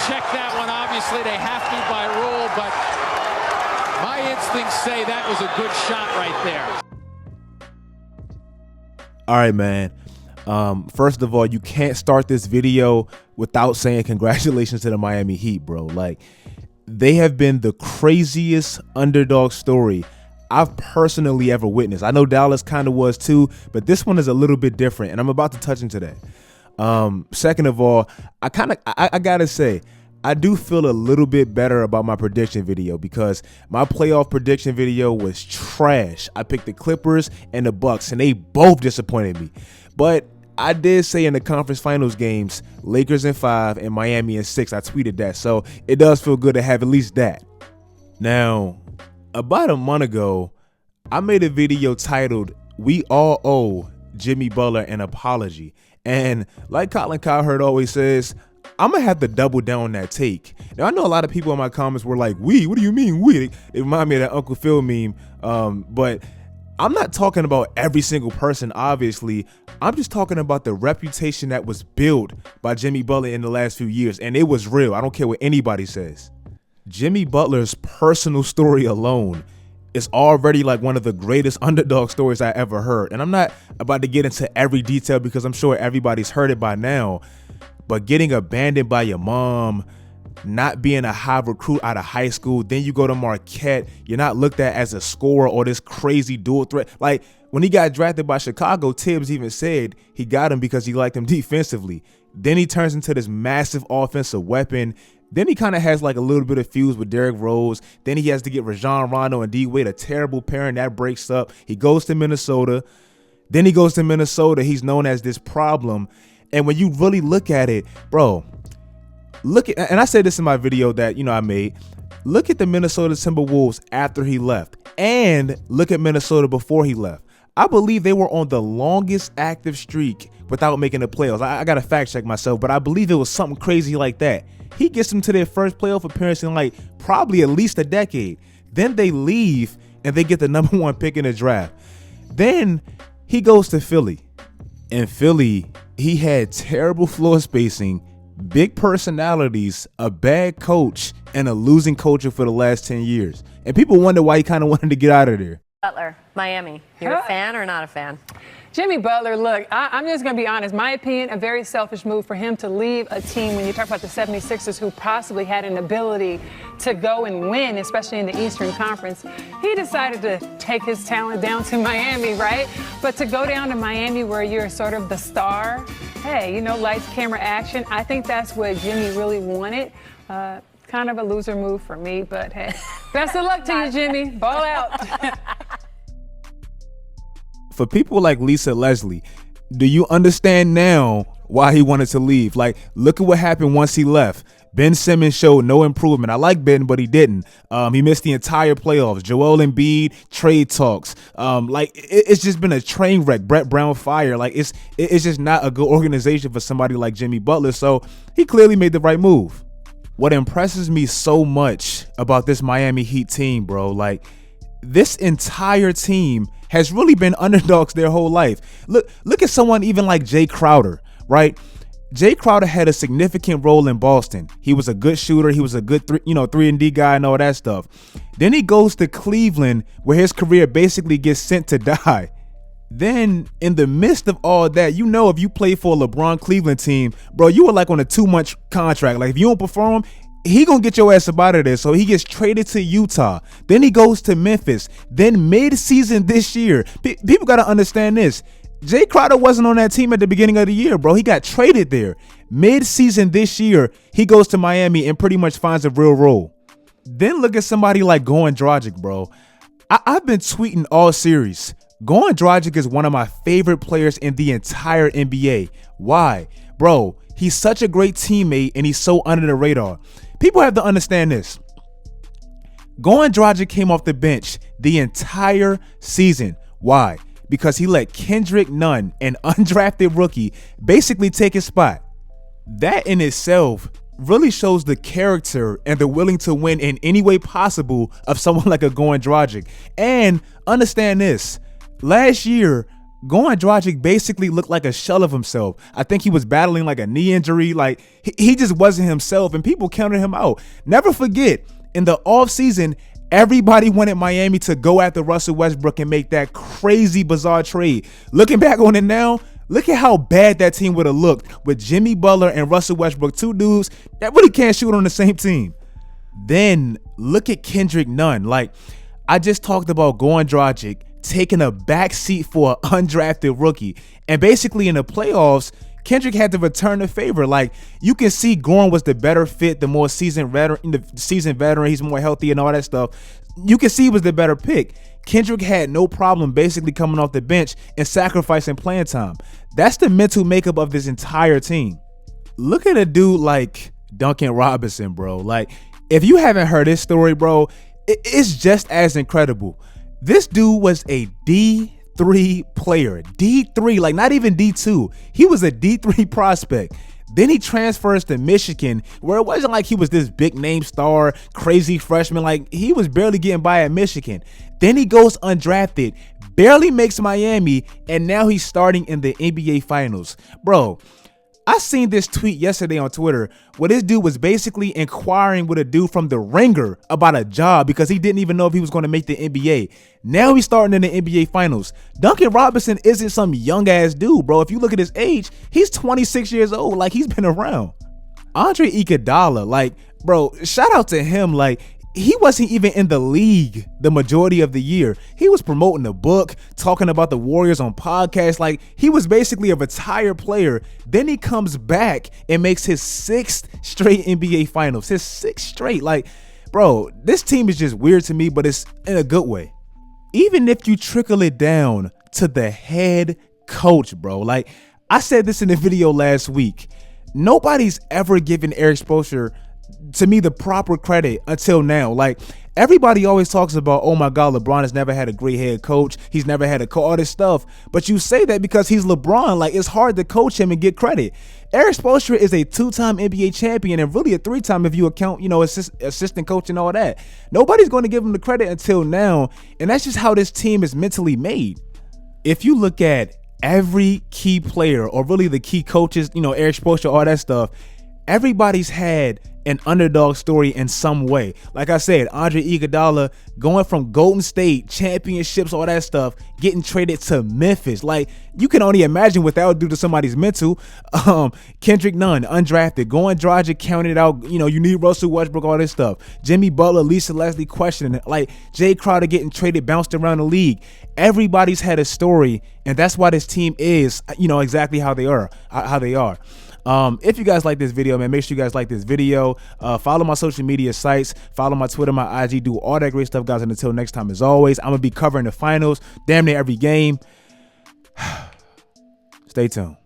check that one. Obviously, they have to by rule, but my instincts say that was a good shot right there. All right, man. First of all, you can't start this video without saying congratulations to the Miami Heat, bro. Like, they have been the craziest underdog story I've personally ever witnessed. I know Dallas kind of was too, but this one is a little bit different, and I'm about to touch into that. Second of all, I gotta say, I do feel a little bit better about my prediction video because my playoff prediction video was trash. I picked the Clippers and the Bucks, and they both disappointed me. But I did say in the conference finals games, Lakers in 5 and Miami in 6. I tweeted that, so it does feel good to have at least that. Now, about a month ago, I made a video titled, "We All Owe Jimmy Butler an Apology." And like Colin Cowherd always says, I'm going to have to double down on that take. Now, I know a lot of people in my comments were like, "We? What do you mean we?" It reminded me of that Uncle Phil meme. But I'm not talking about every single person, obviously. I'm just talking about the reputation that was built by Jimmy Butler in the last few years. And it was real. I don't care what anybody says. Jimmy Butler's personal story alone is already like one of the greatest underdog stories I ever heard. And I'm not about to get into every detail because I'm sure everybody's heard it by now. But getting abandoned by your mom, not being a high recruit out of high school, then you go to Marquette, you're not looked at as a scorer or this crazy dual threat. Like, when he got drafted by Chicago, Tibbs even said he got him because he liked him defensively. Then he turns into this massive offensive weapon. Then he kind of has like a little bit of fuse with Derrick Rose. Then he has to get Rajon Rondo and D Wade, a terrible pairing that breaks up. He goes to Minnesota. Then he goes to Minnesota. He's known as this problem. And when you really look at it, bro, look at, and I said this in my video that, I made, look at the Minnesota Timberwolves after he left and look at Minnesota before he left. I believe they were on the longest active streak without making the playoffs. I got to fact check myself, but I believe it was something crazy like that. He gets them to their first playoff appearance in like probably at least a decade. Then they leave and they get the #1 pick in the draft. Then he goes to Philly. In Philly, he had terrible floor spacing, big personalities, a bad coach, and a losing culture for the last 10 years. And people wonder why he kind of wanted to get out of there. Butler, Miami. You're a fan or not a fan? Jimmy Butler, look, I'm just going to be honest. My opinion, a very selfish move for him to leave a team when you talk about the 76ers who possibly had an ability to go and win, especially in the Eastern Conference. He decided to take his talent down to Miami, right? But to go down to Miami where you're sort of the star, hey, lights, camera, action, I think that's what Jimmy really wanted. Kind of a loser move for me, but hey, best of luck to you, Jimmy. Ball out. For people like Lisa Leslie, do you understand now why he wanted to leave? Like, look at what happened once he left. Ben Simmons showed no improvement. I like Ben, but he didn't. He missed the entire playoffs. Joel Embiid, trade talks. It's just been a train wreck. Brett Brown fire. Like, it's just not a good organization for somebody like Jimmy Butler. So he clearly made the right move. What impresses me so much about this Miami Heat team, bro, like, this entire team has really been underdogs their whole life. Look at someone even like Jay Crowder, right? Jay Crowder had a significant role in Boston. He was a good shooter. He was a good 3-and-D guy and all that stuff. Then he goes to Cleveland where his career basically gets sent to die. Then in the midst of all that, if you play for a LeBron Cleveland team, bro, you were like on a 2-month contract. Like, if you don't perform, he gonna get your ass up out of there. So he gets traded to Utah. Then he goes to Memphis. Then mid-season this year, people gotta understand this. Jay Crowder wasn't on that team at the beginning of the year, bro. He got traded there. Mid-season this year, he goes to Miami and pretty much finds a real role. Then look at somebody like Goran Dragic, bro. I've been tweeting all series. Goran Dragic is one of my favorite players in the entire NBA. Why? Bro, he's such a great teammate and he's so under the radar. People have to understand this. Goran Dragic came off the bench the entire season. Why? Because he let Kendrick Nunn, an undrafted rookie, basically take his spot. That in itself really shows the character and the willing to win in any way possible of someone like a Goran Dragic. And understand this. Last year, Goran Dragic basically looked like a shell of himself. I think he was battling like a knee injury. Like he just wasn't himself, and people counted him out. Never forget, in the offseason, everybody wanted Miami to go after Russell Westbrook and make that crazy, bizarre trade. Looking back on it now, look at how bad that team would have looked with Jimmy Butler and Russell Westbrook, two dudes that really can't shoot on the same team. Then look at Kendrick Nunn. Like, I just talked about Goran Dragic taking a back seat for an undrafted rookie. And basically in the playoffs, Kendrick had to return the favor. Like, you can see Goran was the better fit, the more seasoned veteran. He's more healthy and all that stuff. You can see he was the better pick. Kendrick had no problem basically coming off the bench and sacrificing playing time. That's the mental makeup of this entire team. Look at a dude like Duncan Robinson, bro. Like, if you haven't heard his story, bro, it's just as incredible. This dude was a D3 player. D3, like not even D2. He was a D3 prospect. Then he transfers to Michigan, where it wasn't like he was this big name star, crazy freshman. Like, he was barely getting by at Michigan. Then he goes undrafted, barely makes Miami, and now he's starting in the NBA Finals. Bro, I seen this tweet yesterday on Twitter where this dude was basically inquiring with a dude from The Ringer about a job because he didn't even know if he was going to make the NBA. Now he's starting in the NBA Finals. Duncan Robinson isn't some young ass dude, bro. If you look at his age, he's 26 years old. Like, he's been around. Andre Igoudala, like, bro, shout out to him. Like, he wasn't even in the league the majority of the year. He was promoting the book, talking about the Warriors on podcasts. Like, he was basically a retired player. Then he comes back and makes his 6th straight NBA Finals. His 6th straight. Like, bro, this team is just weird to me, but it's in a good way. Even if you trickle it down to the head coach, bro. Like, I said this in the video last week. Nobody's ever given Eric Spoelstra, to me, the proper credit until now. Like, everybody always talks about, oh my God, LeBron has never had a great head coach. He's never had all this stuff. But you say that because he's LeBron. Like, it's hard to coach him and get credit. Eric Spoelstra is a 2-time NBA champion and really a 3-time if you account, assistant coach and all that. Nobody's going to give him the credit until now. And that's just how this team is mentally made. If you look at every key player or really the key coaches, Eric Spoelstra, all that stuff, everybody's had an underdog story in some way. Like I said, Andre Iguodala going from Golden State, championships, all that stuff, getting traded to Memphis. Like, you can only imagine what that would do to somebody's mental. Kendrick Nunn, undrafted. Goran Dragic counted out. You need Russell Westbrook, all this stuff. Jimmy Butler, Lisa Leslie questioning it. Like, Jay Crowder getting traded, bounced around the league. Everybody's had a story, and that's why this team is, exactly how they are. If you guys like this video, man, make sure you guys like this video. Follow my social media sites. Follow my Twitter, my IG. Do all that great stuff, guys. And until next time, as always, I'm going to be covering the finals damn near every game. Stay tuned.